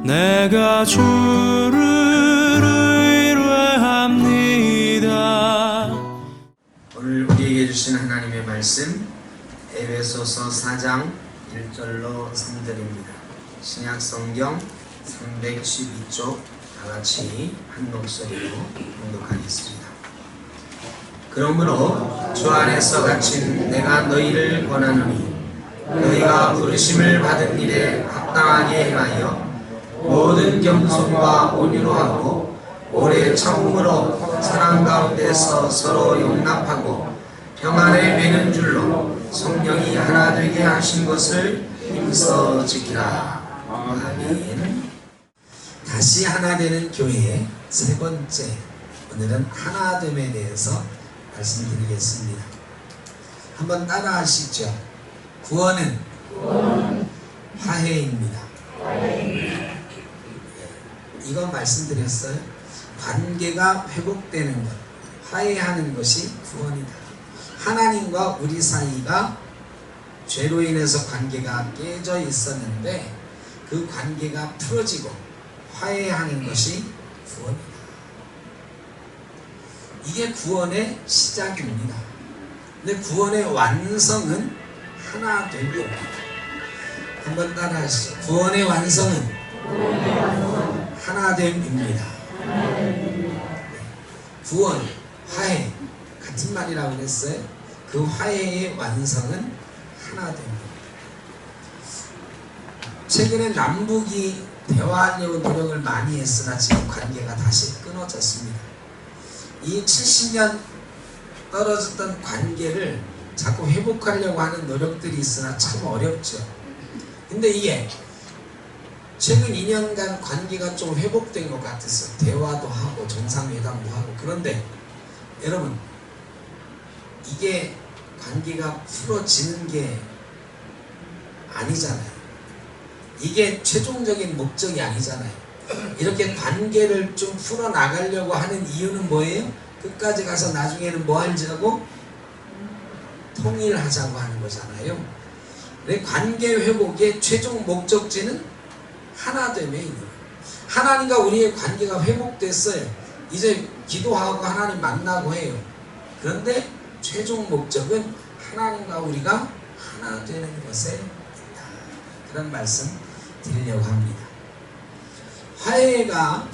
내가 주를 의뢰합니다. 오늘 우리에게 주신 하나님의 말씀 에베소서 4장 1절로 3절입니다. 신약성경 312쪽 다같이 한 목소리로 봉독하겠습니다. 그러므로 주 안에서 갇힌 내가 너희를 권하노니 너희가 부르심을 받은 일에 합당하게 행하여 모든 겸손과 온유로 하고 오래 참음으로 사랑 가운데서 서로 용납하고 평안에 매는 줄로 성령이 하나 되게 하신 것을 힘써 지키라. 아멘. 다시 하나 되는 교회의 세 번째, 오늘은 하나됨에 대해서 말씀드리겠습니다. 한번 따라 하시죠. 구원은 화해입니다. 이건 말씀드렸어요. 관계가 회복되는 것, 화해하는 것이 구원이다. 하나님과 우리 사이가 죄로 인해서 관계가 깨져 있었는데 그 관계가 풀어지고 화해하는 것이 구원이다. 이게 구원의 시작입니다. 근데 구원의 완성은 하나됨입니다. 한번 따라 하시죠. 구원의 완성은 하나됨입니다. 구원, 화해 같은 말이라고 그랬어요. 그 화해의 완성은 하나됨입니다. 최근에 남북이 대화하려고 노력을 많이 했으나 지금 관계가 다시 끊어졌습니다. 이 70년 떨어졌던 관계를 자꾸 회복하려고 하는 노력들이 있으나 참 어렵죠. 근데 이게 최근 2년간 관계가 좀 회복된 것 같았어요. 대화도 하고 정상회담도 하고. 그런데 여러분, 이게 관계가 풀어지는 게 아니잖아요. 이게 최종적인 목적이 아니잖아요. 이렇게 관계를 좀 풀어나가려고 하는 이유는 뭐예요? 끝까지 가서 나중에는 뭐 하자고? 통일하자고 하는 거잖아요. 관계 회복의 최종 목적지는 하나됨에 있는 거예요. 하나님과 우리의 관계가 회복됐어요. 이제 기도하고 하나님 만나고 해요. 그런데 최종 목적은 하나님과 우리가 하나 되는 것에 있다. 그런 말씀 드리려고 합니다. 화해가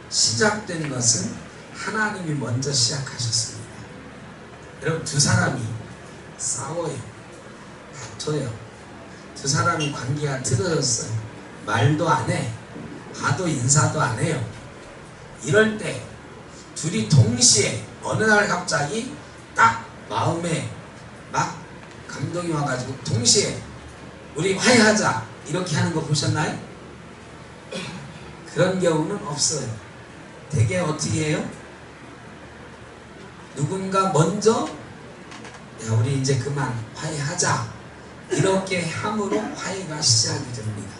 시작된 것은 하나님이 먼저 시작하셨습니다. 여러분, 두 사람이 싸워요. 다퉈요. 두 사람이 관계가 틀어졌어요. 말도 안 해. 하도 인사도 안 해요. 이럴 때 둘이 동시에 어느 날 갑자기 딱 마음에 막 감동이 와가지고 동시에 우리 화해하자 이렇게 하는 거 보셨나요? 그런 경우는 없어요. 대개 어떻게 해요? 누군가 먼저 야, 우리 이제 그만 화해하자 이렇게 함으로 화해가 시작이 됩니다.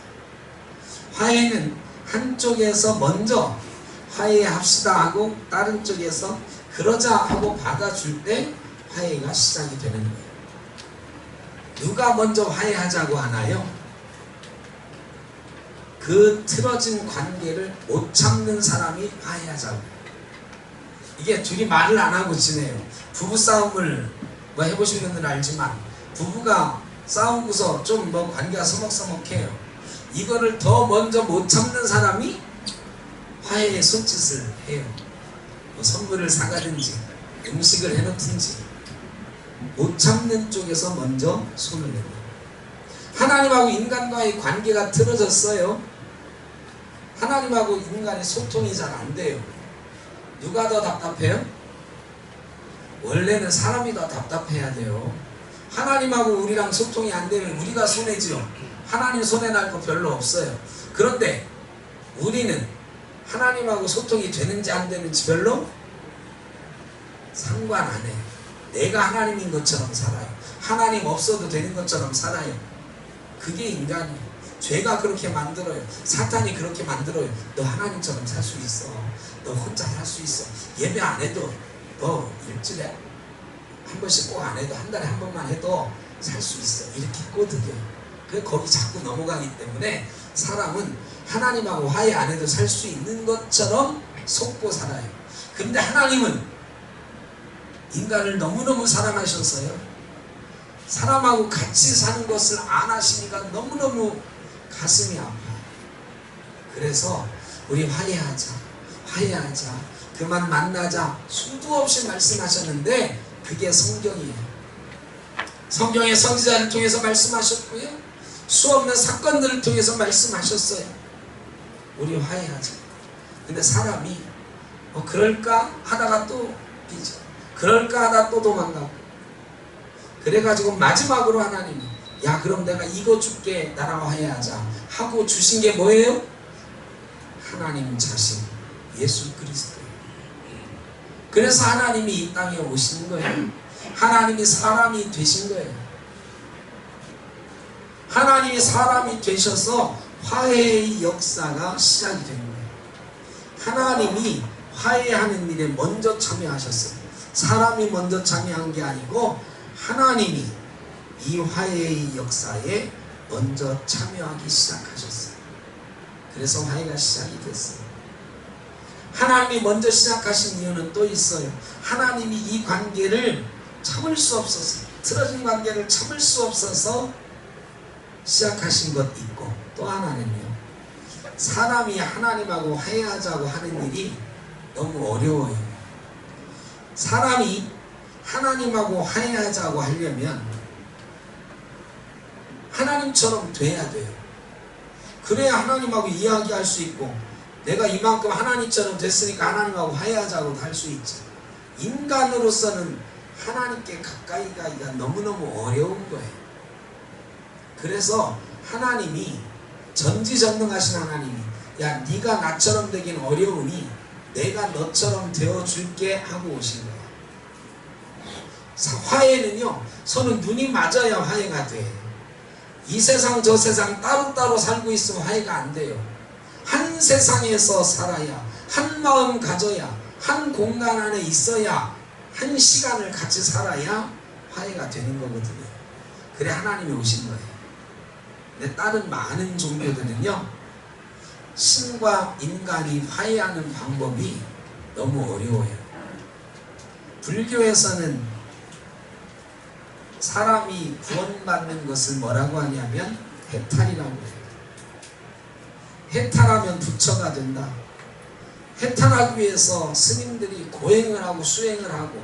화해는 한쪽에서 먼저 화해합시다 하고 다른 쪽에서 그러자 하고 받아줄 때 화해가 시작이 되는 거예요. 누가 먼저 화해하자고 하나요? 그 틀어진 관계를 못 참는 사람이 화해하자고. 이게 둘이 말을 안 하고 지내요. 부부싸움을 뭐 해보신 분들은 알지만 부부가 싸우고서 좀 뭐 관계가 서먹서먹해요. 이거를 더 먼저 못 참는 사람이 화해의 손짓을 해요. 뭐 선물을 사가든지 음식을 해놓든지 못 참는 쪽에서 먼저 손을 내요. 하나님하고 인간과의 관계가 틀어졌어요. 하나님하고 인간의 소통이 잘 안 돼요. 누가 더 답답해요? 원래는 사람이 더 답답해야 돼요. 하나님하고 우리랑 소통이 안 되면 우리가 손해지요. 하나님 손해 날 거 별로 없어요. 그런데 우리는 하나님하고 소통이 되는지 안 되는지 별로 상관 안 해요. 내가 하나님인 것처럼 살아요. 하나님 없어도 되는 것처럼 살아요. 그게 인간이에요. 죄가 그렇게 만들어요. 사탄이 그렇게 만들어요. 너 하나님처럼 살 수 있어. 너 혼자 살 수 있어. 예배 안 해도 너 일주일에 한 번씩 꼭 안 해도 한 달에 한 번만 해도 살 수 있어. 이렇게 꼬드겨요. 그 거기 자꾸 넘어가기 때문에 사람은 하나님하고 화해 안 해도 살 수 있는 것처럼 속고 살아요. 근데 하나님은 인간을 너무너무 사랑하셔서요, 사람하고 같이 사는 것을 안 하시니까 너무너무 가슴이 아파요. 그래서 우리 화해하자, 화해하자, 그만 만나자 수도 없이 말씀하셨는데 그게 성경이에요. 성경의 선지자를 통해서 말씀하셨고요, 수없는 사건들을 통해서 말씀하셨어요. 우리 화해하자. 근데 사람이 그럴까 하다가 또 삐져, 그럴까 하다가 또 도망가고, 그래가지고 마지막으로 하나님이 야 그럼 내가 이거 줄게, 나랑 화해하자 하고 주신 게 뭐예요? 하나님 자신 예수 그리스도. 그래서 하나님이 이 땅에 오신 거예요. 하나님이 사람이 되신 거예요. 하나님이 사람이 되셔서 화해의 역사가 시작이 된 거예요. 하나님이 화해하는 일에 먼저 참여하셨어요. 사람이 먼저 참여한 게 아니고 하나님이 이 화해의 역사에 먼저 참여하기 시작하셨어요. 그래서 화해가 시작이 됐어요. 하나님이 먼저 시작하신 이유는 또 있어요. 하나님이 이 관계를 참을 수 없어서, 틀어진 관계를 참을 수 없어서 시작하신 것 있고, 또 하나는요, 사람이 하나님하고 화해하자고 하는 일이 너무 어려워요. 사람이 하나님하고 화해하자고 하려면 하나님처럼 돼야 돼요. 그래야 하나님하고 이야기할 수 있고, 내가 이만큼 하나님처럼 됐으니까 하나님하고 화해하자고 할 수 있죠. 인간으로서는 하나님께 가까이 가기가 너무너무 어려운 거예요. 그래서 하나님이, 전지전능하신 하나님이 야 네가 나처럼 되긴 어려우니 내가 너처럼 되어줄게 하고 오신 거예요. 화해는요, 서로 눈이 맞아야 화해가 돼. 이 세상 저 세상 따로따로 살고 있으면 화해가 안 돼요. 한 세상에서 살아야, 한 마음 가져야, 한 공간 안에 있어야, 한 시간을 같이 살아야 화해가 되는 거거든요. 그래 하나님이 오신 거예요. 근데 다른 많은 종교들은요, 신과 인간이 화해하는 방법이 너무 어려워요. 불교에서는 사람이 구원받는 것을 뭐라고 하냐면 해탈이라고 해요. 해탈하면 부처가 된다. 해탈하기 위해서 스님들이 고행을 하고 수행을 하고,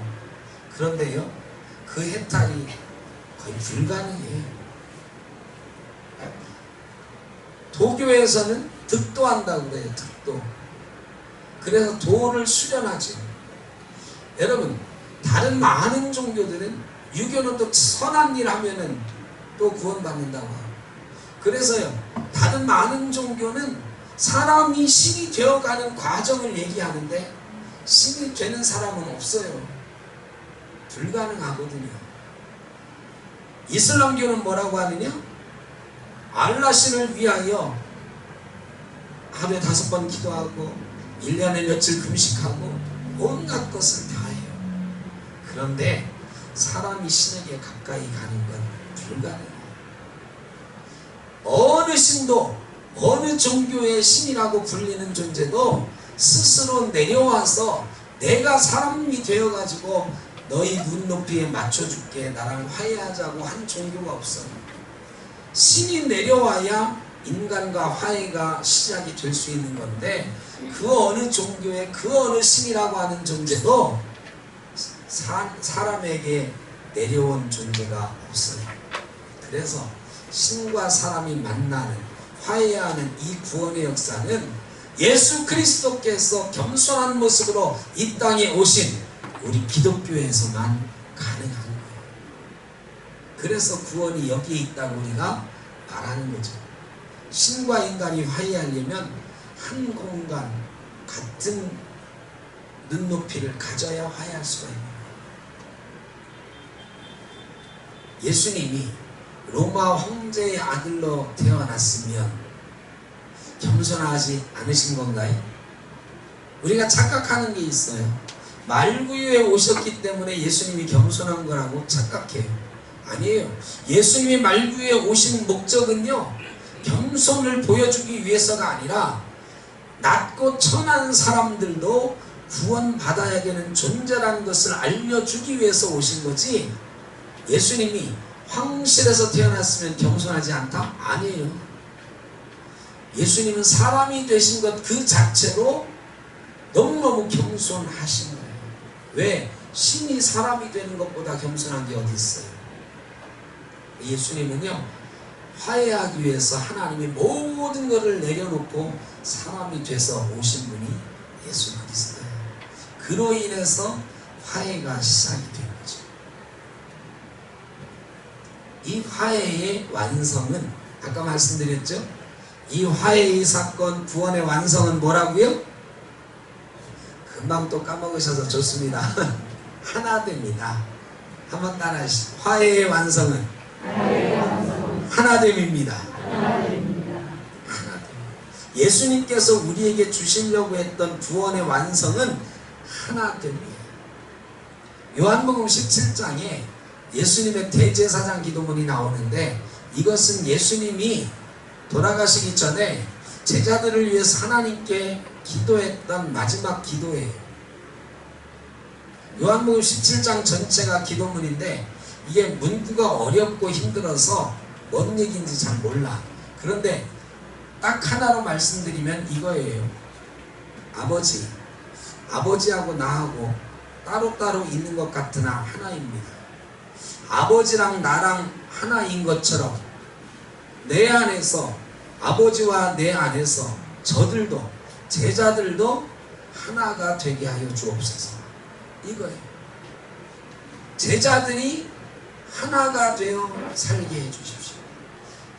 그런데요, 그 해탈이 거의 불가능해요. 도교에서는 득도한다고 그래요. 득도. 그래서 도를 수련하지. 여러분, 다른 많은 종교들은 유교는 또 선한 일 하면은 또 구원받는다고 하고, 그래서요, 다른 많은 종교는 사람이 신이 되어가는 과정을 얘기하는데 신이 되는 사람은 없어요. 불가능하거든요. 이슬람교는 뭐라고 하느냐? 알라 신을 위하여 하루에 5번 기도하고 1년에 며칠 금식하고 온갖 것을 다 해요. 그런데 사람이 신에게 가까이 가는 건 불가능해요. 어느 신도, 어느 종교의 신이라고 불리는 존재도 스스로 내려와서 내가 사람이 되어가지고 너희 눈높이에 맞춰줄게, 나랑 화해하자고 한 종교가 없어요. 신이 내려와야 인간과 화해가 시작이 될 수 있는 건데, 그 어느 종교의 그 어느 신이라고 하는 존재도 사람에게 내려온 존재가 없어요. 그래서 신과 사람이 만나는, 화해하는 이 구원의 역사는 예수 그리스도께서 겸손한 모습으로 이 땅에 오신 우리 기독교에서만 가능한 거예요. 그래서 구원이 여기에 있다고 우리가 말하는 거죠. 신과 인간이 화해하려면 한 공간, 같은 눈높이를 가져야 화해할 수가 있는 거예요. 예수님이 로마 황제의 아들로 태어났으면 겸손하지 않으신 건가요? 우리가 착각하는 게 있어요. 말구유에 오셨기 때문에 예수님이 겸손한 거라고 착각해요. 아니에요. 예수님이 말구유에 오신 목적은요, 겸손을 보여주기 위해서가 아니라 낮고 천한 사람들도 구원받아야 되는 존재라는 것을 알려주기 위해서 오신 거지, 예수님이 황실에서 태어났으면 겸손하지 않다? 아니에요. 예수님은 사람이 되신 것 그 자체로 너무너무 겸손하신 거예요. 왜? 신이 사람이 되는 것보다 겸손한 게 어디 있어요? 예수님은요, 화해하기 위해서 하나님의 모든 것을 내려놓고 사람이 돼서 오신 분이 예수 그리스도예요. 그로 인해서 화해가 시작이 된 거죠. 이 화해의 완성은 아까 말씀드렸죠? 이 화해의 사건, 구원의 완성은 뭐라고요? 금방 또 까먹으셔서 좋습니다. 하나됨이다. 한번 따라하시죠. 화해의 완성은 하나됨입니다. 예수님께서 우리에게 주시려고 했던 구원의 완성은 하나됨이에요. 요한복음 17장에 예수님의 대제사장 기도문이 나오는데, 이것은 예수님이 돌아가시기 전에 제자들을 위해서 하나님께 기도했던 마지막 기도예요. 요한복음 17장 전체가 기도문인데 이게 문구가 어렵고 힘들어서 뭔 얘기인지 잘 몰라. 그런데 딱 하나로 말씀드리면 이거예요. 아버지하고 나하고 따로따로 있는 것 같으나 하나입니다. 아버지랑 나랑 하나인 것처럼 내 안에서, 아버지와 내 안에서 저들도, 제자들도 하나가 되게 하여 주옵소서. 이거예요. 제자들이 하나가 되어 살게 해 주십시오.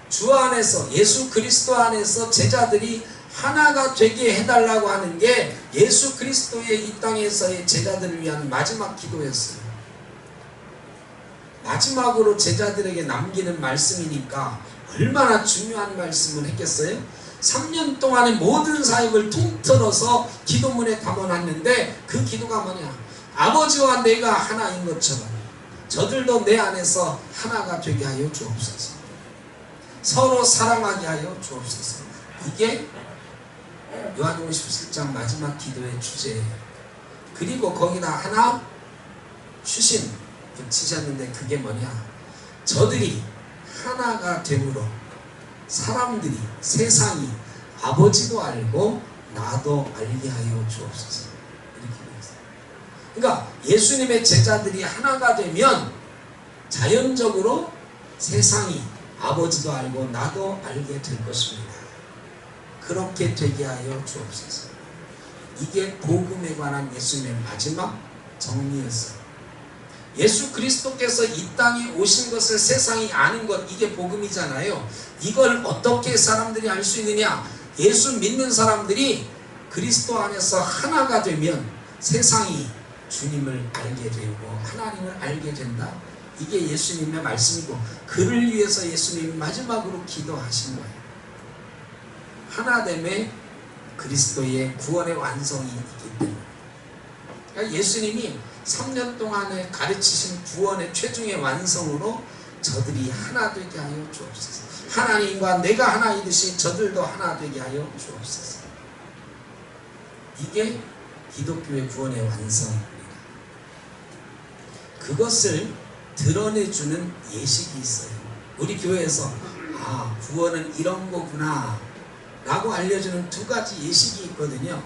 주 안에서, 예수 그리스도 안에서 제자들이 하나가 되게 해달라고 하는 게 예수 그리스도의 이 땅에서의 제자들을 위한 마지막 기도였어요. 마지막으로 제자들에게 남기는 말씀이니까 얼마나 중요한 말씀을 했겠어요? 3년 동안의 모든 사역을 통틀어서 기도문에 담아놨는데 그 기도가 뭐냐? 아버지와 내가 하나인 것처럼 저들도 내 안에서 하나가 되게 하여 주옵소서. 서로 사랑하게 하여 주옵소서. 이게 요한복음 17장 마지막 기도의 주제예요. 그리고 거기다 하나 추신 붙이셨는데 그게 뭐냐? 저들이 하나가 되므로 사람들이, 세상이 아버지도 알고 나도 알게 하여 주옵소서. 이렇게 되어 있어요. 그러니까 예수님의 제자들이 하나가 되면 자연적으로 세상이 아버지도 알고 나도 알게 될 것입니다. 그렇게 되게 하여 주옵소서. 이게 복음에 관한 예수님의 마지막 정리였어요. 예수 그리스도께서 이 땅에 오신 것을 세상이 아는 것, 이게 복음이잖아요. 이걸 어떻게 사람들이 알 수 있느냐? 예수 믿는 사람들이 그리스도 안에서 하나가 되면 세상이 주님을 알게 되고 하나님을 알게 된다. 이게 예수님의 말씀이고, 그를 위해서 예수님이 마지막으로 기도하신 거예요. 하나됨의 그리스도의 구원의 완성이 있기 때문에. 그러니까 예수님이 3년 동안에 가르치신 구원의 최종의 완성으로 저들이 하나 되게 하여 주옵소서. 하나님과 내가 하나이듯이 저들도 하나 되게 하여 주옵소서. 이게 기독교의 구원의 완성입니다. 그것을 드러내주는 예식이 있어요. 우리 교회에서 구원은 이런 거구나 라고 알려주는 두 가지 예식이 있거든요.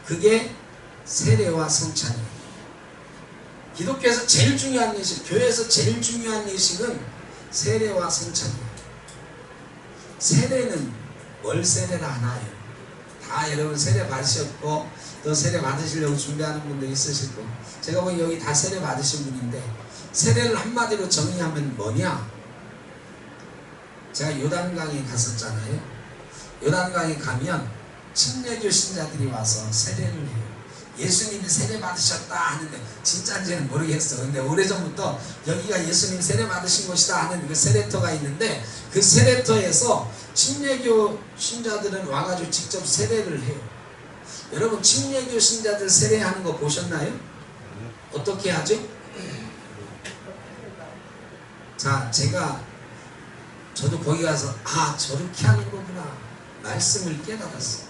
그게 세례와 성찬이에요. 기독교에서 제일 중요한 예식, 교회에서 제일 중요한 예식은 세례와 성찬이에요. 세례는 뭘 세례를 하나요? 다 여러분 세례 받으셨고 또 세례 받으시려고 준비하는 분들 있으실 거고, 제가 보기 여기 다 세례 받으신 분인데, 세례를 한마디로 정의하면 뭐냐? 제가 요단강에 갔었잖아요. 요단강에 가면 침례교 신자들이 와서 세례를 해요. 예수님이 세례 받으셨다 하는데 진짜인지는 모르겠어. 근데 오래전부터 여기가 예수님 세례 받으신 곳이다 하는 그 세례터가 있는데, 그 세례터에서 침례교 신자들은 와가지고 직접 세례를 해요. 여러분 침례교 신자들 세례하는 거 보셨나요? 어떻게 하죠? 자, 제가 저도 거기 가서 저렇게 하는 거구나 말씀을 깨달았어요.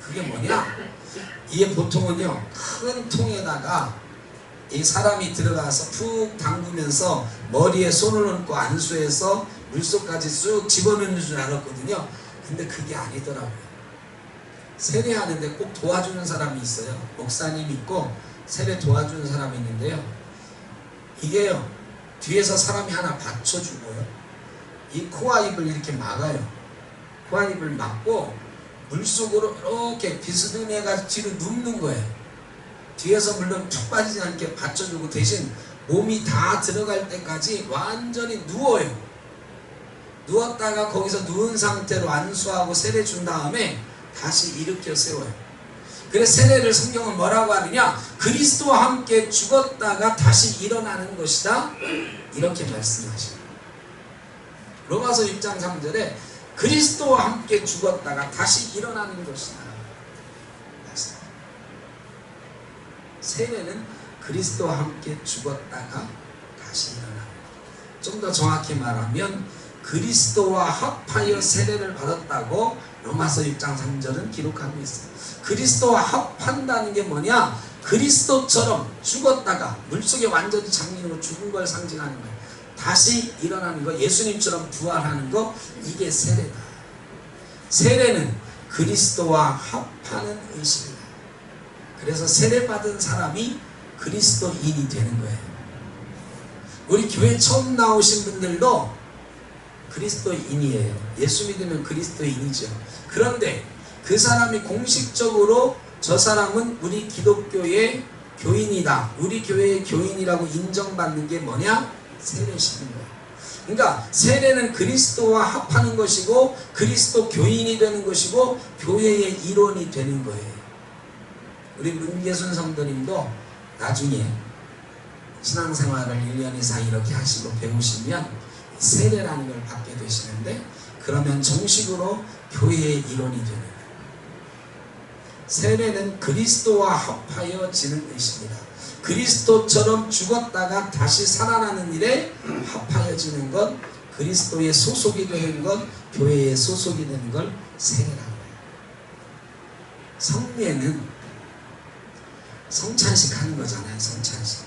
그게 뭐냐? 이게 보통은요 큰 통에다가 이 사람이 들어가서 푹 담그면서 머리에 손을 얹고 안수해서 물속까지 쑥 집어넣는 줄 알았거든요. 근데 그게 아니더라고요. 세례하는데 꼭 도와주는 사람이 있어요. 목사님 있고 세례 도와주는 사람이 있는데요. 이게요 뒤에서 사람이 하나 받쳐주고요. 이 코와 입을 이렇게 막아요. 코와 입을 막고 물속으로 이렇게 비스듬해가 뒤로 눕는 거예요. 뒤에서 물론 툭 빠지지 않게 받쳐주고 대신 몸이 다 들어갈 때까지 완전히 누워요. 누웠다가 거기서 누운 상태로 안수하고 세례 준 다음에 다시 일으켜 세워요. 그래서 세례를 성경은 뭐라고 하느냐? 그리스도와 함께 죽었다가 다시 일어나는 것이다. 이렇게 말씀하시고 로마서 6장 3절에 그리스도와 함께 죽었다가 다시 일어나는 것이다. 세례는 그리스도와 함께 죽었다가 다시 일어나는 것. 좀 더 정확히 말하면 그리스도와 합하여 세례를 받았다고 로마서 6장 3절은 기록하고 있어요. 그리스도와 합한다는 게 뭐냐? 그리스도처럼 죽었다가 물속에 완전히 잠기는 거, 죽은 걸 상징하는 거예요. 다시 일어나는 거, 예수님처럼 부활하는 거, 이게 세례다. 세례는 그리스도와 합하는 의식이다. 그래서 세례받은 사람이 그리스도인이 되는 거예요. 우리 교회 처음 나오신 분들도 그리스도인이에요. 예수 믿으면 그리스도인이죠. 그런데 그 사람이 공식적으로 저 사람은 우리 기독교의 교인이다, 우리 교회의 교인이라고 인정받는 게 뭐냐? 세례시키는 거예요. 그러니까 세례는 그리스도와 합하는 것이고 그리스도 교인이 되는 것이고 교회의 일원이 되는 거예요. 우리 문계순 성도님도 나중에 신앙생활을 1년 이상 이렇게 하시고 배우시면 세례라는 걸 받게 되시는데, 그러면 정식으로 교회의 일원이 되는 거예요. 세례는 그리스도와 합하여 지는 의식이다. 그리스도처럼 죽었다가 다시 살아나는 일에 합하여지는 것, 그리스도의 소속이 되는 것, 교회의 소속이 되는 걸 세례라는 거예요. 성례는 성찬식 하는 거잖아요. 성찬식.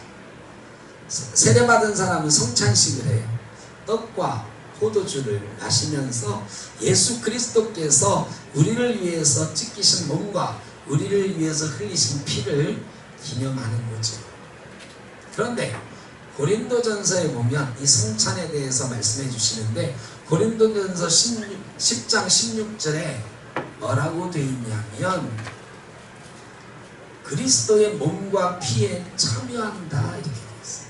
세례받은 사람은 성찬식을 해요. 떡과 포도주를 마시면서 예수 그리스도께서 우리를 위해서 찢기신 몸과 우리를 위해서 흘리신 피를 기념하는 거죠. 그런데 고린도전서에 보면 이 성찬에 대해서 말씀해 주시는데, 고린도전서 10장 16절에 뭐라고 되어 있냐면 그리스도의 몸과 피에 참여한다 이렇게 되어 있어요.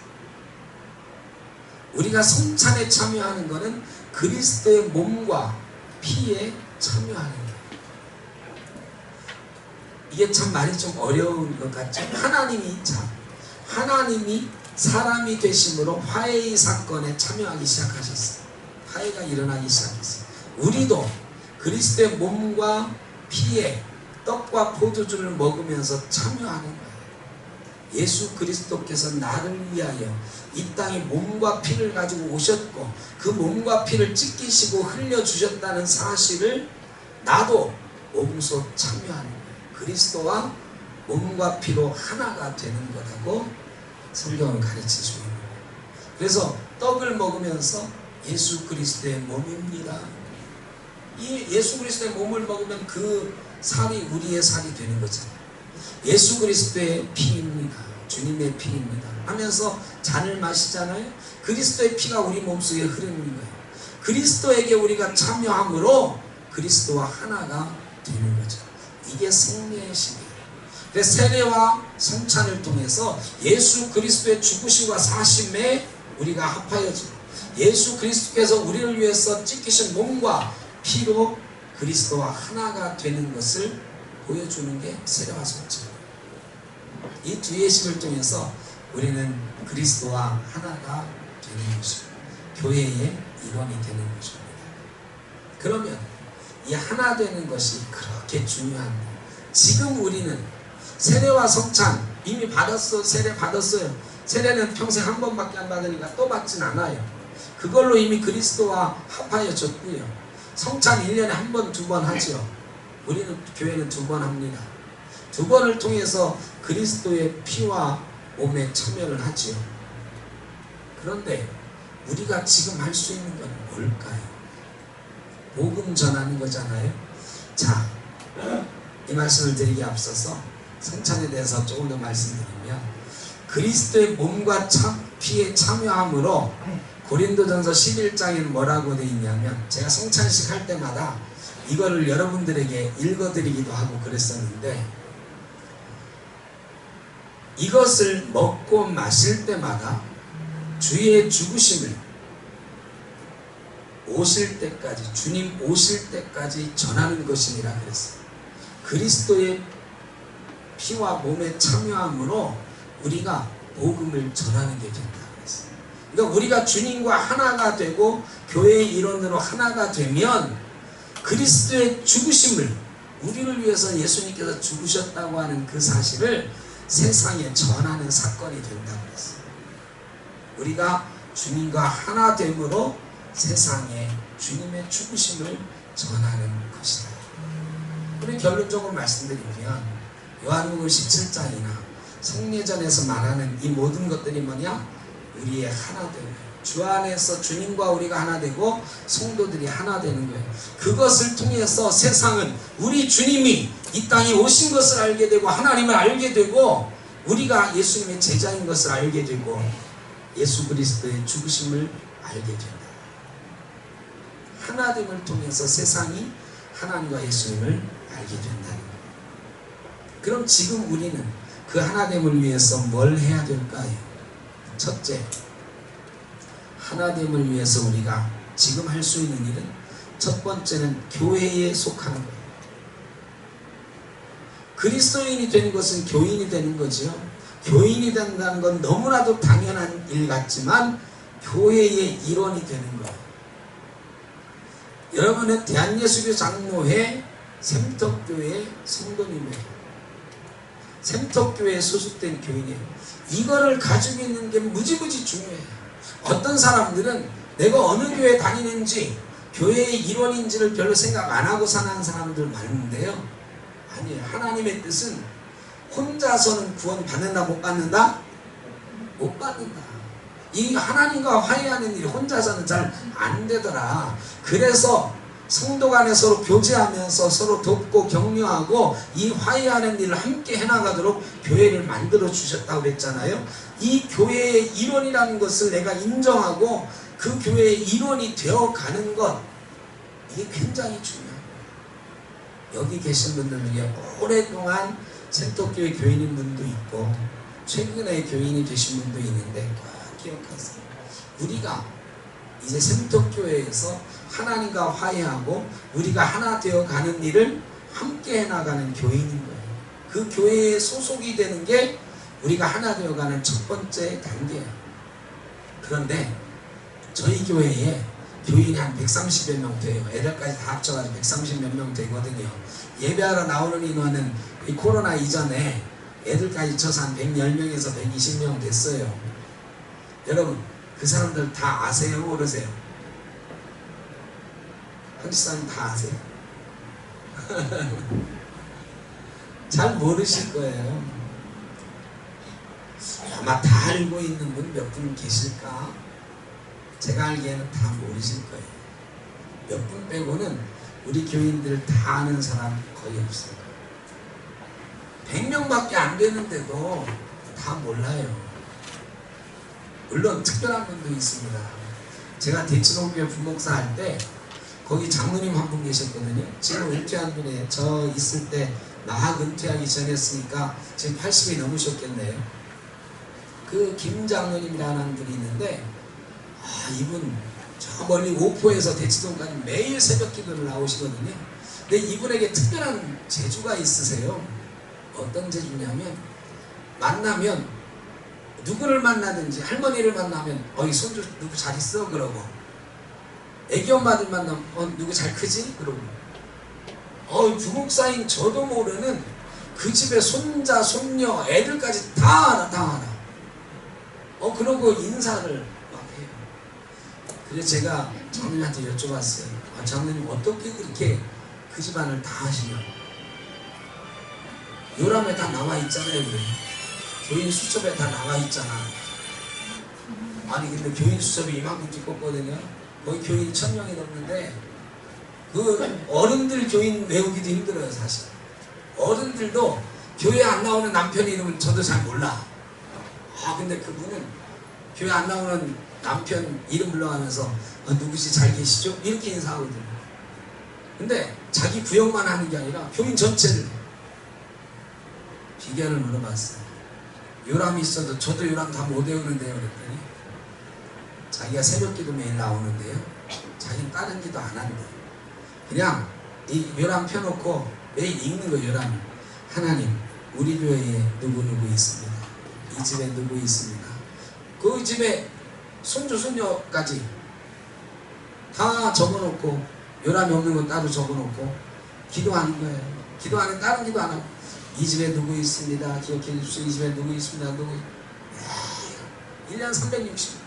우리가 성찬에 참여하는 것은 그리스도의 몸과 피에 참여하는 거예요. 이게 참 말이 좀 어려운 것 같죠. 하나님이 사람이 되심으로 화해의 사건에 참여하기 시작하셨어요. 화해가 일어나기 시작했어요. 우리도 그리스도의 몸과 피에 떡과 포도주를 먹으면서 참여하는 거예요. 예수 그리스도께서 나를 위하여 이 땅에 몸과 피를 가지고 오셨고 그 몸과 피를 찢기시고 흘려주셨다는 사실을 나도 몸소 참여하는 거예요. 그리스도와 몸과 피로 하나가 되는 거라고 성경을 가르치시고 있는 거예요. 그래서 떡을 먹으면서 예수 그리스도의 몸입니다. 이 예수 그리스도의 몸을 먹으면 그 살이 우리의 살이 되는 거잖아요. 예수 그리스도의 피입니다. 주님의 피입니다 하면서 잔을 마시잖아요. 그리스도의 피가 우리 몸속에 흐르는 거예요. 그리스도에게 우리가 참여함으로 그리스도와 하나가 되는 거죠. 이게 성례의 시기예요. 그래서 세례와 성찬을 통해서 예수 그리스도의 죽으심과 사심에 우리가 합하여지고 예수 그리스도께서 우리를 위해서 찢기신 몸과 피로 그리스도와 하나가 되는 것을 보여주는 게 세례와 성찬입니다. 이 두 예식을 통해서 우리는 그리스도와 하나가 되는 것입니다. 교회의 일원이 되는 것입니다. 그러면 이 하나 되는 것이 그렇게 중요합니다. 지금 우리는 세례와 성찬 이미 받았어. 세례 받았어요. 세례는 평생 한 번밖에 안 받으니까 또 받진 않아요. 그걸로 이미 그리스도와 합하여졌고요. 성찬 1년에 한 번, 두 번 하죠. 우리는 교회는 두 번 합니다. 두 번을 통해서 그리스도의 피와 몸에 참여를 하지요. 그런데 우리가 지금 할 수 있는 건 뭘까요? 복음 전하는 거잖아요. 자, 이 말씀을 드리기 앞서서 성찬에 대해서 조금 더 말씀드리면, 그리스도의 몸과 피에 참여함으로 고린도전서 11장에는 뭐라고 되어 있냐면, 제가 성찬식 할 때마다 이거를 여러분들에게 읽어드리기도 하고 그랬었는데, 이것을 먹고 마실 때마다 주의 죽으심을 오실 때까지, 주님 오실 때까지 전하는 것이니라 그랬어요. 그리스도의 피와 몸에 참여함으로 우리가 복음을 전하는 게 된다 그랬어요. 그러니까 우리가 주님과 하나가 되고 교회의 일원으로 하나가 되면 그리스도의 죽으심을, 우리를 위해서 예수님께서 죽으셨다고 하는 그 사실을 세상에 전하는 사건이 된다고 그랬어요. 우리가 주님과 하나 됨으로 세상에 주님의 죽으심을 전하는 것이다. 우리 결론적으로 말씀드리면 요한복음 17장이나 성례전에서 말하는 이 모든 것들이 뭐냐? 우리의 하나됨, 주 안에서 주님과 우리가 하나 되고 성도들이 하나 되는 거예요. 그것을 통해서 세상은 우리 주님이 이 땅에 오신 것을 알게 되고 하나님을 알게 되고 우리가 예수님의 제자인 것을 알게 되고 예수 그리스도의 죽으심을 알게 된다. 하나됨을 통해서 세상이 하나님과 예수님을 알게 된다는 거예요. 그럼 지금 우리는 그 하나됨을 위해서 뭘 해야 될까요? 첫째, 하나됨을 위해서 우리가 지금 할 수 있는 일은, 첫 번째는 교회에 속하는 거예요. 그리스도인이 되는 것은 교인이 되는 거죠. 교인이 된다는 건 너무나도 당연한 일 같지만 교회의 일원이 되는 거예요. 여러분은 대한예수교 장로회 샘터교회 성도님이에요. 샘터교회에 소속된 교인이에요. 이거를 가지고 있는 게 무지무지 중요해요. 어떤 사람들은 내가 어느 교회 다니는지 교회의 일원인지를 별로 생각 안 하고 사는 사람들 많은데요. 아니에요. 하나님의 뜻은 혼자서는 구원 받는다 못 받는다? 못 받는다. 이 하나님과 화해하는 일이 혼자서는 잘 안 되더라. 그래서 성도 간에 서로 교제하면서 서로 돕고 격려하고 이 화해하는 일을 함께 해나가도록 교회를 만들어 주셨다고 그랬잖아요. 이 교회의 일원이라는 것을 내가 인정하고 그 교회의 일원이 되어가는 것, 이게 굉장히 중요해요. 여기 계신 분들 중에 오랫동안 샘터교회 교인인 분도 있고 최근에 교인이 되신 분도 있는데 꼭 기억하세요. 우리가 이제 샘터교회에서 하나님과 화해하고 우리가 하나 되어가는 일을 함께 해나가는 교인인 거예요. 그 교회에 소속이 되는 게 우리가 하나 되어가는 첫 번째 단계예요. 그런데 저희 교회에 교인이 한 130여 명 돼요. 애들까지 다 합쳐가지고 130몇 명 되거든요. 예배하러 나오는 인원은 이 코로나 이전에 애들까지 쳐서 한 110명에서 120명 됐어요. 여러분, 그 사람들 다 아세요? 모르세요? 한국 사람 다 아세요? 잘 모르실 거예요. 아마 다 알고 있는 분 몇 분 계실까? 제가 알기에는 다 모르실 거예요. 몇 분 빼고는 우리 교인들 다 아는 사람 거의 없어요. 100명밖에 안 되는데도 다 몰라요. 물론 특별한 분도 있습니다. 제가 대치동교회 부목사 할 때 거기 장로님 한 분 계셨거든요. 지금 은퇴한 분이에요. 저 있을 때 나학 은퇴하기 전이었으니까 지금 80이 넘으셨겠네요. 그 김 장로님이라는 분이 있는데 이분 저 멀리 오포에서 대치동까지 매일 새벽 기도를 나오시거든요. 근데 이분에게 특별한 재주가 있으세요. 어떤 재주냐면 만나면 누구를 만나든지 할머니를 만나면 어이 손주 누구 잘 있어? 그러고 애기 엄마들 만나면 누구 잘 크지? 그러고 부목사인 저도 모르는 그 집의 손자 손녀 애들까지 다 알아. 그러고 인사를 막 해요. 그래서 제가 장로님한테 여쭤봤어요. 아, 장로님 어떻게 그렇게 그 집안을 다 하시냐? 요람에 다 나와 있잖아요. 그래. 교인 수첩에 다 나와 있잖아. 아니 근데 교인 수첩이 이만큼 두껍거든요. 거의 교인 1000명이 넘는데 그 어른들 교인 외우기도 힘들어요. 사실 어른들도 교회 안 나오는 남편 이름은 저도 잘 몰라. 아 근데 그분은 교회 안 나오는 남편 이름 불러가면서 누구시 잘 계시죠? 이렇게 인사하거든요. 근데 자기 구역만 하는 게 아니라 교인 전체를 비결을 물어봤어요. 요람이 있어도 저도 요람 다 못 외우는데요. 그랬더니 자기가 새벽기도 매일 나오는데요. 자기는 다른 기도 안 한대요. 그냥 이 요람 펴놓고 매일 읽는 거 요람. 하나님 우리 교회에 누구누구 있습니다. 이 집에 누구 있습니다. 그 집에 손주 손녀까지 다 적어놓고 요람이 없는 건 따로 적어놓고 기도하는 거예요. 기도하는 다른 기도 안 하고 이 집에 누구 있습니다. 기억해 주십시오. 이 집에 누구 있습니다. 누구 1년 360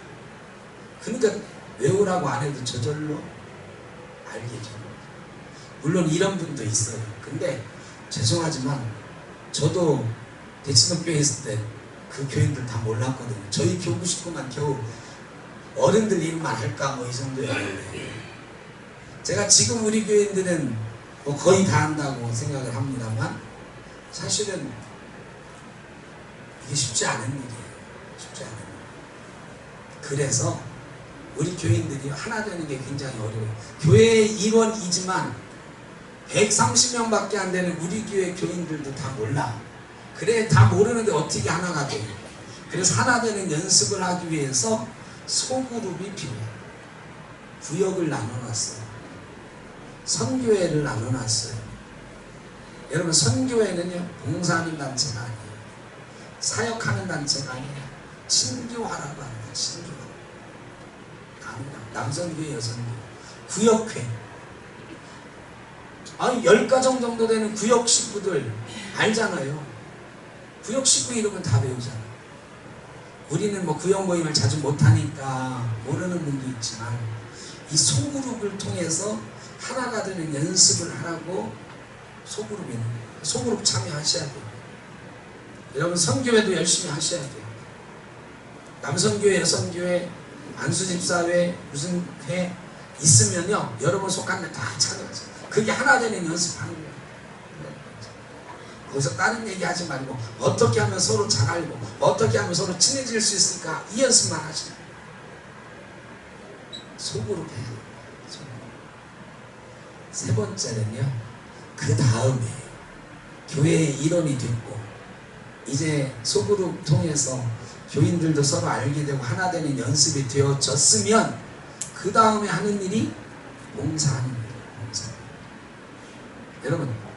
그러니까 외우라고 안 해도 저절로 알겠죠. 물론 이런 분도 있어요. 근데 죄송하지만 저도 대치동교회 있을 때 그 교인들 다 몰랐거든요. 저희 교구 식구만 겨우 어른들 이름만 할까 뭐 이 정도예요. 제가 지금 우리 교인들은 뭐 거의 다 한다고 생각을 합니다만 사실은 이게 쉽지 않은 일이에요. 쉽지 않은 일. 그래서 우리 교인들이 하나 되는 게 굉장히 어려워요. 교회의 일원이지만 130명밖에 안 되는 우리 교회 교인들도 다 몰라. 그래 다 모르는데 어떻게 하나가 돼요. 그래서 하나 되는 연습을 하기 위해서 소그룹이 필요해요. 구역을 나눠놨어요. 선교회를 나눠놨어요. 여러분 선교회는요 봉사하는 단체가 아니에요. 사역하는 단체가 아니에요. 친교하라고 합니다. 친교하. 남선교회 여선교회. 구역회. 아니 10가정 정도 되는 구역 식구들 알잖아요. 구역 식구 이름은 다 배우잖아요. 우리는 뭐 구역 모임을 자주 못하니까 모르는 분도 있지만 이 소그룹을 통해서 하나가 되는 연습을 하라고 소그룹이 있는 거예요. 소그룹 참여하셔야 돼요. 여러분 선교회도 열심히 하셔야 돼요. 남선교회, 여선교회, 안수집사회 무슨 회 있으면요 여러분 속한 데 다 참여하세요. 그게 하나 되는 연습하는 거예요. 거기서 다른 얘기 하지 말고 어떻게 하면 서로 잘 알고 어떻게 하면 서로 친해질 수 있을까 이 연습만 하시면 속으로 해야 돼요. 세 번째는요 그 다음에 교회의 일원이 됐고 이제 소그룹 통해서 교인들도 서로 알게 되고 하나 되는 연습이 되어졌으면 그 다음에 하는 일이 봉사하는 거예요. 봉사. 여러분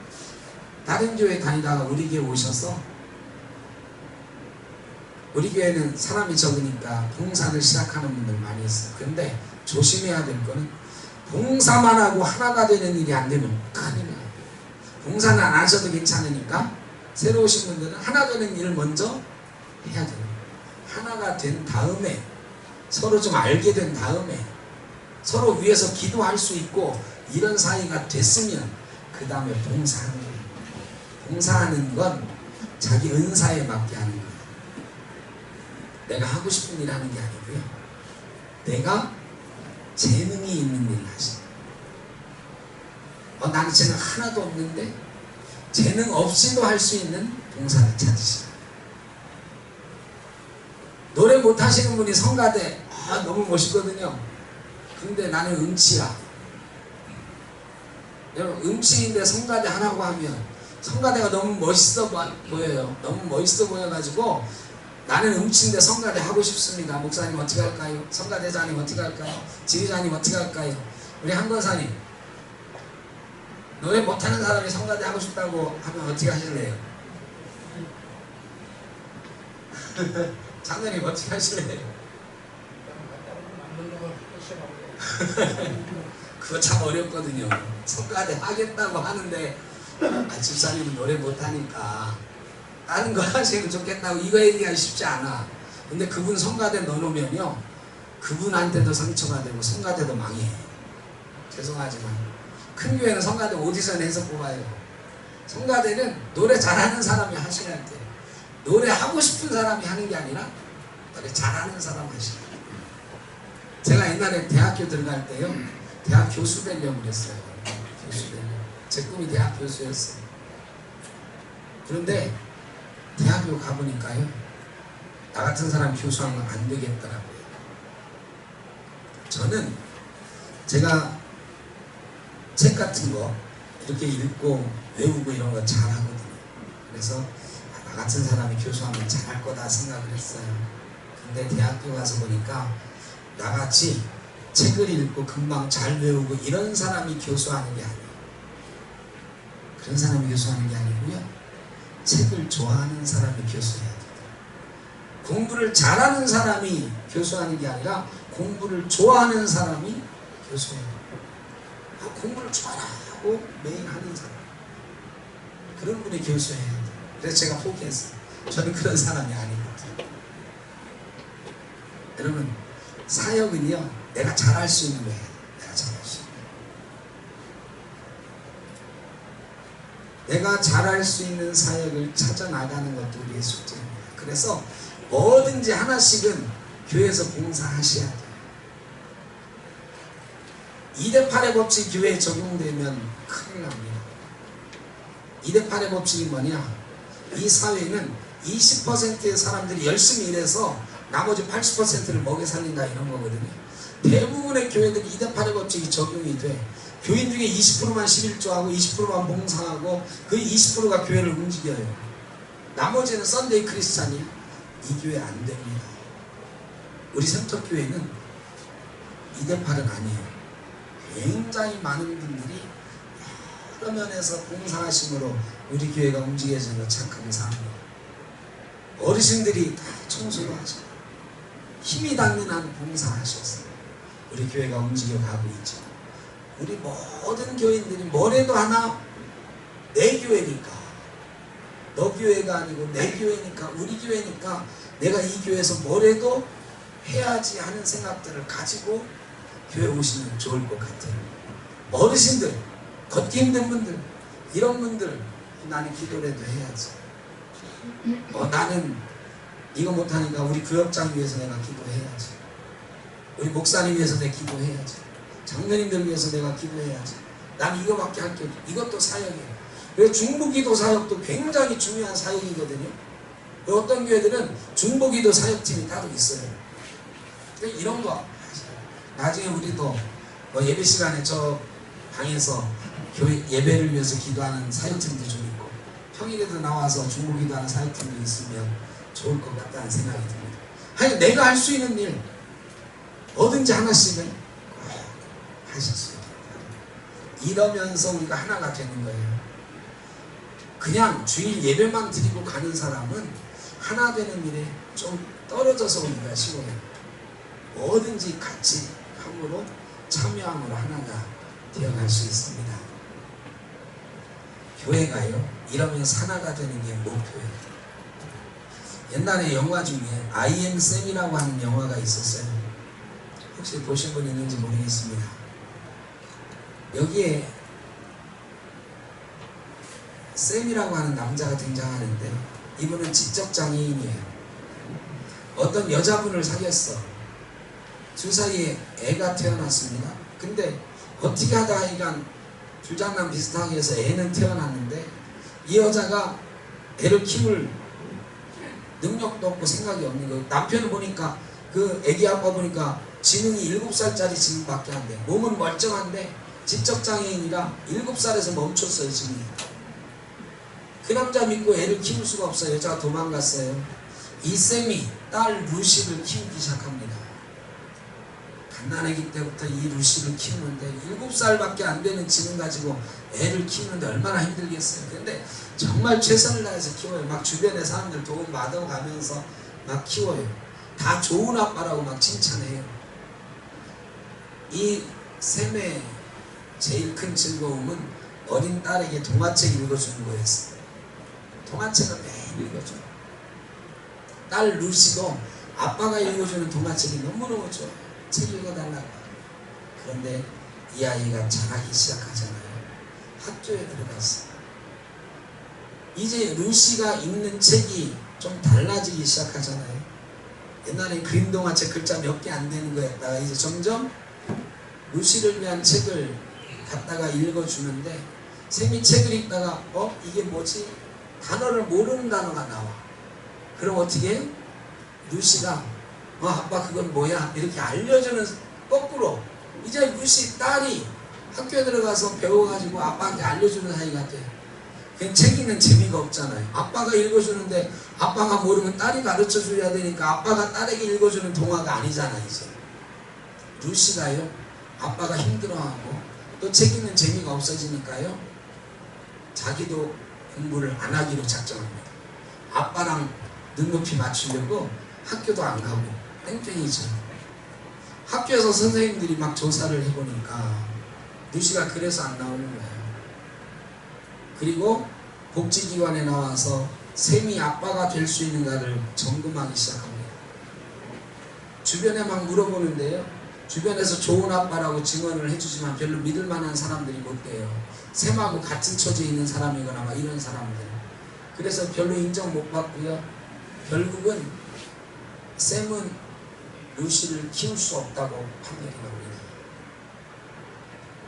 다른 교회 다니다가 우리 교회 오셔서 우리 교회는 사람이 적으니까 봉사를 시작하는 분들 많이 있어요. 근데 조심해야 될 거는 봉사만 하고 하나가 되는 일이 안 되면 큰일 나요. 봉사는 안 하셔도 괜찮으니까 새로 오신 분들은 하나 되는 일을 먼저 해야 돼요. 하나가 된 다음에 서로 좀 알게 된 다음에 서로 위해서 기도할 수 있고 이런 사이가 됐으면 그 다음에 봉사하는 거예요. 봉사하는 건 자기 은사에 맞게 하는 거예요. 내가 하고 싶은 일 하는 게 아니고요. 내가 재능이 있는 일을 하시는 거예요. 나는 재능 하나도 없는데 재능 없이도 할 수 있는 봉사를 찾으시는 거예요. 노래 못하시는 분이 성가대 너무 멋있거든요. 근데 나는 음치야. 여러분 음치인데 성가대 하라고 하면 성가대가 너무 멋있어 보여요. 너무 멋있어 보여가지고 나는 음치인데 성가대 하고 싶습니다. 목사님 어떻게 할까요? 성가대장님 어떻게 할까요? 지휘자님 어떻게 할까요? 우리 한권사님 노래 못하는 사람이 성가대 하고 싶다고 하면 어떻게 하실래요? 장로님 어떻게 하실래요? 그거 참 어렵거든요. 성가대 하겠다고 하는데 집사님은 노래 못하니까 다른 거 하시면 좋겠다고 이거 얘기하기 쉽지 않아. 근데 그분 성가대 넣어놓으면요 그분한테도 상처가 되고 성가대도 망해. 죄송하지만 큰 교회는 성가대 오디션 해서 뽑아요. 성가대는 노래 잘하는 사람이 하셔야 돼. 노래 하고 싶은 사람이 하는 게 아니라 노래 잘하는 사람 하시는 거예요. 제가 옛날에 대학교 들어갈 때요, 대학 교수 되려고 그랬어요. 교수 되려고. 제 꿈이 대학 교수였어요. 그런데 대학교 가보니까요, 나 같은 사람 교수하면 안 되겠더라고요. 저는 제가 책 같은 거 이렇게 읽고 외우고 이런 거 잘하거든요. 그래서 나 같은 사람이 교수하면 잘할 거다 생각을 했어요. 근데 대학교 가서 보니까 나같이 책을 읽고 금방 잘 외우고 이런 사람이 교수하는 게 아니에요. 그런 사람이 교수하는 게 아니고요, 책을 좋아하는 사람이 교수해야 돼요. 공부를 잘하는 사람이 교수하는 게 아니라 공부를 좋아하는 사람이 교수해야 돼요. 공부를 좋아하고 매일 하는 사람, 그런 분이 교수해야 돼요. 그래서 제가 포기했어요. 저는 그런 사람이 아니거든요. 여러분, 사역은요, 내가 잘할 수 있는 거예요. 내가 잘할 수 있는 거. 내가 잘할 수 있는 사역을 찾아 나가는 것도 우리의 숙제입니다. 그래서 뭐든지 하나씩은 교회에서 봉사하셔야 돼요. 2대8의 법칙이 교회에 적용되면 큰일 납니다. 2대8의 법칙이 뭐냐? 이 사회는 20%의 사람들이 열심히 일해서 나머지 80%를 먹여 살린다, 이런 거거든요. 대부분의 교회들이 2대8의 법칙이 적용이 돼. 교인 중에 20%만 11조하고 20%만 봉사하고 그 20%가 교회를 움직여요. 나머지는 썬데이 크리스찬이에요. 이 교회 안 됩니다. 우리 센터교회는 2대8은 아니에요. 굉장히 많은 분들이 여러 면에서 봉사하심으로 우리 교회가 움직여지는 거 참 감사합니다. 어르신들이 다 청소를 하시고 힘이 닿는 한 봉사하셨어요. 우리 교회가 움직여가고 있죠. 우리 모든 교인들이 뭐래도 하나 내 교회니까, 너 교회가 아니고 내 교회니까, 우리 교회니까 내가 이 교회에서 뭐래도 해야지 하는 생각들을 가지고 교회 오시면 좋을 것 같아요. 어르신들, 걷기 힘든 분들, 이런 분들, 나는 기도라도 해야지. 나는 이거 못하니까 우리 교역장 위해서 내가 기도해야지. 우리 목사님 위해서 내가 기도해야지. 장로님들 위해서 내가 기도해야지. 난 이거밖에 할 게 없어. 이것도 사역이에요. 그래서 중보기도 사역도 굉장히 중요한 사역이거든요. 어떤 교회들은 중보기도 사역팀이 따로 있어요. 이런 거 나중에 우리도 예배 시간에 저 방에서 교회 예배를 위해서 기도하는 사역팀도 좀 있고, 평일에도 나와서 중보기도하는 사역팀도 있으면 좋을 것 같다는 생각이 듭니다. 아니, 내가 할 수 있는 일 뭐든지 하나씩은 하셨어요. 이러면서 우리가 하나가 되는 거예요. 그냥 주일 예배만 드리고 가는 사람은 하나 되는 일에 좀 떨어져서 오기가 쉬워요. 뭐든지 같이 함으로 참여함으로 하나가 되어갈 수 있습니다. 교회가요, 이러면서 하나가 되는 게 목표예요. 옛날에 영화 중에 I am Sam이라고 하는 영화가 있었어요. 혹시 보신 분 있는지 모르겠습니다. 여기에 샘이라고 하는 남자가 등장하는데, 이분은 지적장애인이에요. 어떤 여자분을 사귀었어. 주사위에 애가 태어났습니다. 근데 어떻게 하다 하여간 줄장난 비슷하게 해서 애는 태어났는데, 이 여자가 애를 키울 능력도 없고 생각이 없는 거예요. 남편을 보니까, 그 애기 아빠 보니까 지능이 7살짜리 지능밖에 안 돼. 몸은 멀쩡한데 지적장애인이라 7살에서 멈췄어요, 지능이. 그 남자 믿고 애를 키울 수가 없어요. 여자가 도망갔어요. 이 쌤이 딸 루시를 키우기 시작합니다. 갓난아기 때부터 이 루시를 키우는데 7살밖에 안 되는 지능 가지고 애를 키우는데 얼마나 힘들겠어요. 근데 정말 최선을 다해서 키워요. 막 주변의 사람들 도움 받아가면서 막 키워요. 다 좋은 아빠라고 막 칭찬해요. 이 샘의 제일 큰 즐거움은 어린 딸에게 동화책 읽어주는 거였어요. 동화책을 매일 읽어줘요. 딸 루시도 아빠가 읽어주는 동화책이 너무너무 좋아요. 책 읽어달라고. 그런데 이 아이가 자라기 시작하잖아요. 학교에 들어갔어. 이제 루시가 읽는 책이 좀 달라지기 시작하잖아요. 옛날에 그림 동화책 글자 몇 개 안 되는 거였다가 이제 점점 루시를 위한 책을 갖다가 읽어주는데, 쌤이 책을 읽다가 이게 뭐지? 단어를 모르는 단어가 나와. 그럼 어떻게 해? 루시가 아빠 그건 뭐야? 이렇게 알려주는, 거꾸로 이제 루시 딸이 학교에 들어가서 배워가지고 아빠한테 알려주는 사이가 돼. 그냥 책 읽는 재미가 없잖아요. 아빠가 읽어주는데 아빠가 모르면 딸이 가르쳐줘야 되니까 아빠가 딸에게 읽어주는 동화가 아니잖아. 이제 루시가요, 아빠가 힘들어하고 또 책 읽는 재미가 없어지니까요, 자기도 공부를 안 하기로 작정합니다. 아빠랑 눈높이 맞추려고 학교도 안 가고 땡땡이죠. 학교에서 선생님들이 막 조사를 해보니까 루시가 그래서 안 나오는 거예요. 그리고 복지기관에 나와서 쌤이 아빠가 될 수 있는가를 점검하기 시작합니다. 주변에 막 물어보는데요, 주변에서 좋은 아빠라고 증언을 해주지만 별로 믿을 만한 사람들이 못 돼요. 쌤하고 같은 처지에 있는 사람이거나 막 이런 사람들. 그래서 별로 인정 못 받고요, 결국은 쌤은 루시를 키울 수 없다고 판결이 나옵니다.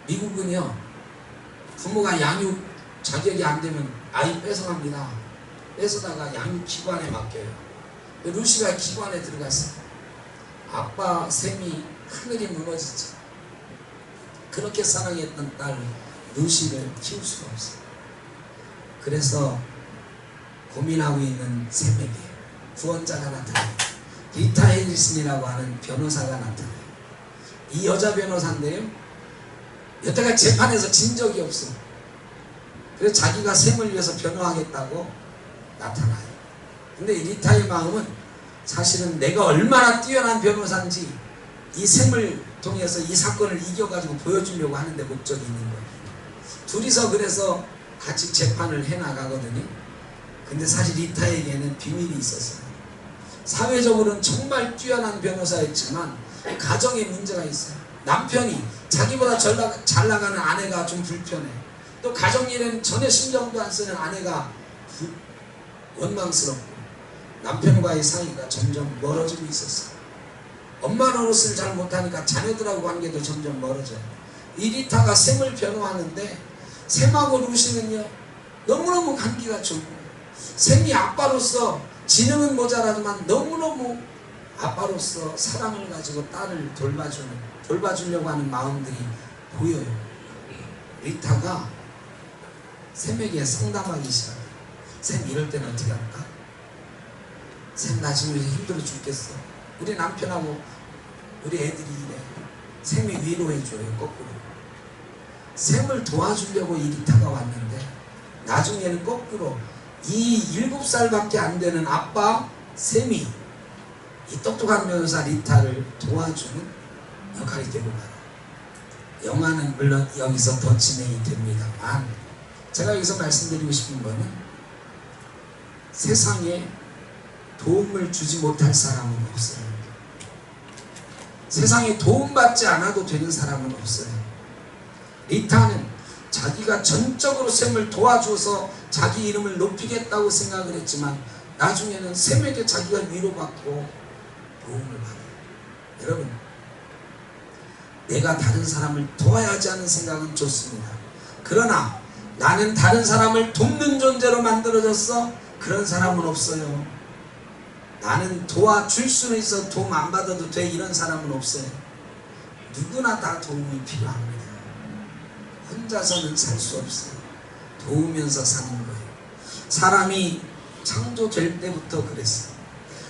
미국은요, 부모가 양육 자격이 안 되면 아이 뺏어갑니다. 뺏어다가 양육기관에 맡겨요. 루시가 기관에 들어갔어요. 아빠 쌤이 하늘이 무너지죠. 그렇게 사랑했던 딸 루시를 키울 수가 없어요. 그래서 고민하고 있는 쌤에게 구원자가 나타나요. 리타 해리슨이라고 하는 변호사가 나타나요. 이 여자 변호사인데요, 여태까지 재판에서 진 적이 없어요. 그래서 자기가 샘을 위해서 변호하겠다고 나타나요. 근데 이 리타의 마음은 사실은 내가 얼마나 뛰어난 변호사인지 이 샘을 통해서 이 사건을 이겨가지고 보여주려고 하는데 목적이 있는 거예요. 둘이서 그래서 같이 재판을 해나가거든요. 근데 사실 리타에게는 비밀이 있었어요. 사회적으로는 정말 뛰어난 변호사였지만 가정에 문제가 있어요. 남편이 자기보다 잘 나가는 아내가 좀 불편해. 또 가정일에는 전혀 신경도 안 쓰는 아내가 원망스럽고, 남편과의 사이가 점점 멀어지고 있었어요. 엄마 노릇을 잘 못하니까 자녀들하고 관계도 점점 멀어져요. 이 리타가 샘을 변호하는데 샘하고 루시는요, 너무너무 관계가 좋고, 샘이 아빠로서 지능은 모자라지만 너무너무 아빠로서 사랑을 가지고 딸을 돌봐주려고 하는 마음들이 보여요. 리타가 샘에게 상담하기 시작해요. 샘, 이럴 때는 어떻게 할까? 샘, 나 지금 힘들어 죽겠어. 우리 남편하고 우리 애들이 이래. 샘이 위로해줘요. 거꾸로 샘을 도와주려고 이 리타가 왔는데, 나중에는 거꾸로 이 7살밖에 안 되는 아빠 샘이 이 똑똑한 변호사 리타를 도와주는 역할이 되고 말아요. 영화는 물론 여기서 더 진행이 됩니다만, 제가 여기서 말씀드리고 싶은 거는, 세상에 도움을 주지 못할 사람은 없어요. 세상에 도움받지 않아도 되는 사람은 없어요. 리타는 자기가 전적으로 샘을 도와줘서 자기 이름을 높이겠다고 생각을 했지만, 나중에는 샘에게 자기가 위로받고 도움을 받아요. 여러분, 내가 다른 사람을 도와야 하지 않는 생각은 좋습니다. 그러나 나는 다른 사람을 돕는 존재로 만들어졌어? 그런 사람은 없어요. 나는 도와줄 수는 있어 도움 안 받아도 돼, 이런 사람은 없어요. 누구나 다 도움이 필요합니다. 혼자서는 살 수 없어요. 도우면서 사는 거예요. 사람이 창조될 때부터 그랬어요.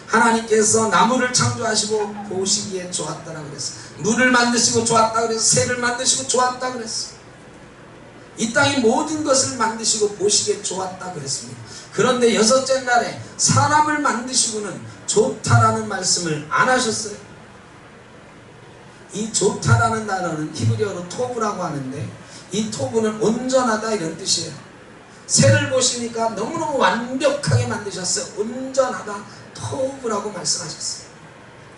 하나님께서 나무를 창조하시고 보시기에 좋았다라 그랬어요. 물을 만드시고 좋았다 그랬어요. 새를 만드시고 좋았다 그랬어요. 이 땅의 모든 것을 만드시고 보시기에 좋았다 그랬습니다. 그런데 6째 날에 사람을 만드시고는 좋다라는 말씀을 안 하셨어요. 이 좋다라는 단어는 히브리어로 토브라고 하는데, 이 토브는 온전하다 이런 뜻이에요. 새를 보시니까 너무너무 완벽하게 만드셨어요. 온전하다, 토브라고 말씀하셨어요.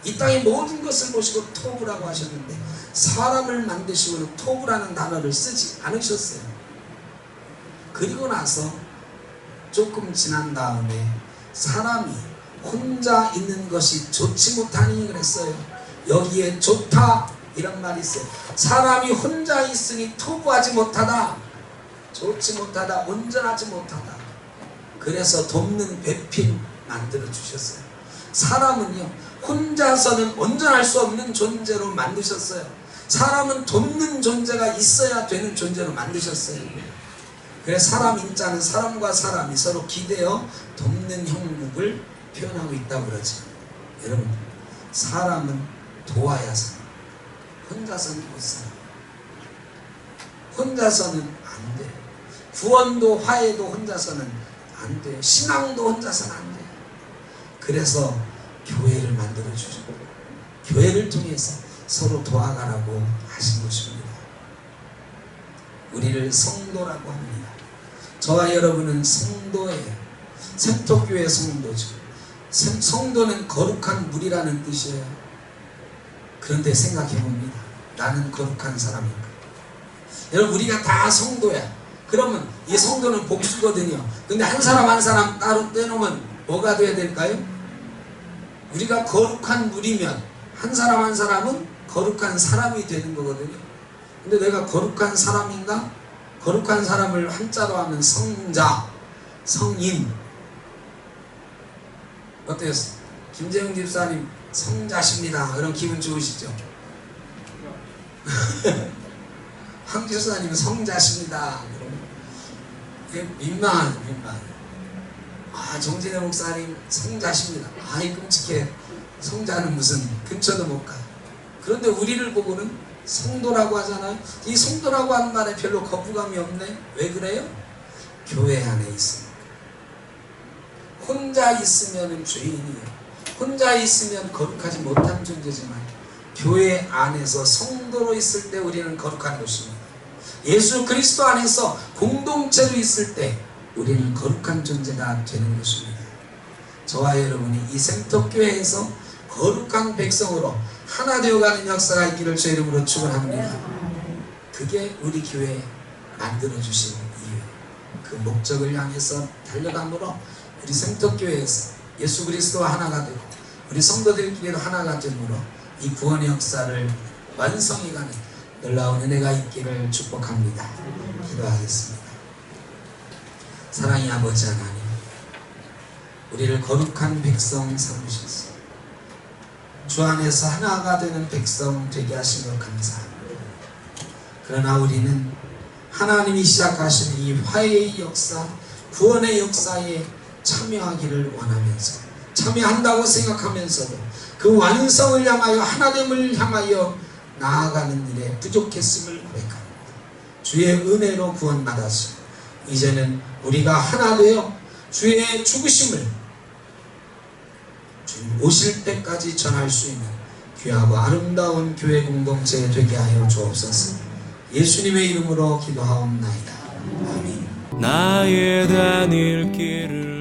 이 땅의 모든 것을 보시고 토부라고 하셨는데 사람을 만드시고는 토부라는 단어를 쓰지 않으셨어요. 그리고 나서 조금 지난 다음에 사람이 혼자 있는 것이 좋지 못하니 그랬어요. 여기에 좋다 이런 말이 있어요. 사람이 혼자 있으니 토부하지 못하다, 좋지 못하다, 온전하지 못하다. 그래서 돕는 배필 만들어 주셨어요. 사람은요 혼자서는 온전할 수 없는 존재로 만드셨어요. 사람은 돕는 존재가 있어야 되는 존재로 만드셨어요. 그래서 사람 인자는 사람과 사람이 서로 기대어 돕는 형국을 표현하고 있다고 그러죠. 여러분, 사람은 도와야 살아. 혼자서는 못 살아. 혼자서는 안 돼. 구원도 화해도 혼자서는 안 돼. 신앙도 혼자서는 안 돼. 그래서 교회를 만들어 주죠. 교회를 통해서 서로 도와가라고 하신 것입니다. 우리를 성도라고 합니다. 저와 여러분은 성도예요. 센터교회 성도죠. 성도는 거룩한 물이라는 뜻이에요. 그런데 생각해 봅니다. 나는 거룩한 사람인가? 여러분, 우리가 다 성도야. 그러면 이 성도는 복수거든요. 근데 한 사람 한 사람 따로 떼놓으면 뭐가 돼야 될까요? 우리가 거룩한 물이면 한 사람 한 사람은 거룩한 사람이 되는 거거든요. 근데 내가 거룩한 사람인가? 거룩한 사람을 한자로 하면 성자, 성인. 어때요? 김재영 집사님 성자십니다. 그럼 기분 좋으시죠? 황 집사님 성자십니다. 그럼 민망하죠, 민망. 아, 정진혜 목사님 성자십니다. 아이 끔찍해. 성자는 무슨 근처도 못 가. 그런데 우리를 보고는 성도라고 하잖아요. 이 성도라고 하는 말에 별로 거부감이 없네. 왜 그래요? 교회 안에 있으니까. 혼자 있으면 죄인이에요. 혼자 있으면 거룩하지 못한 존재지만 교회 안에서 성도로 있을 때 우리는 거룩한 것입니다. 예수 그리스도 안에서 공동체로 있을 때 우리는 거룩한 존재가 되는 것입니다. 저와 여러분이 이 생터교회에서 거룩한 백성으로 하나 되어가는 역사가 있기를 주 이름으로 축원합니다. 그게 우리 교회 만들어주신 이유, 그 목적을 향해서 달려감으로 우리 생터교회에서 예수 그리스도와 하나가 되고 우리 성도들끼리도 하나가 되므로 이 구원의 역사를 완성해가는 놀라운 은혜가 있기를 축복합니다. 기도하겠습니다. 사랑의 아버지 하나님, 우리를 거룩한 백성 삼으셨습니다. 주 안에서 하나가 되는 백성 되게 하신 것 감사합니다. 그러나 우리는 하나님이 시작하신 이 화해의 역사, 구원의 역사에 참여하기를 원하면서, 참여한다고 생각하면서도 그 완성을 향하여, 하나됨을 향하여 나아가는 일에 부족했음을 고백합니다. 주의 은혜로 구원받았으며 이제는 우리가 하나 되어 주의 죽으심을 주님 오실 때까지 전할 수 있는 귀하고 아름다운 교회 공동체 되게 하여 주옵소서. 예수님의 이름으로 기도하옵나이다. 아멘. 나의 다닐 길을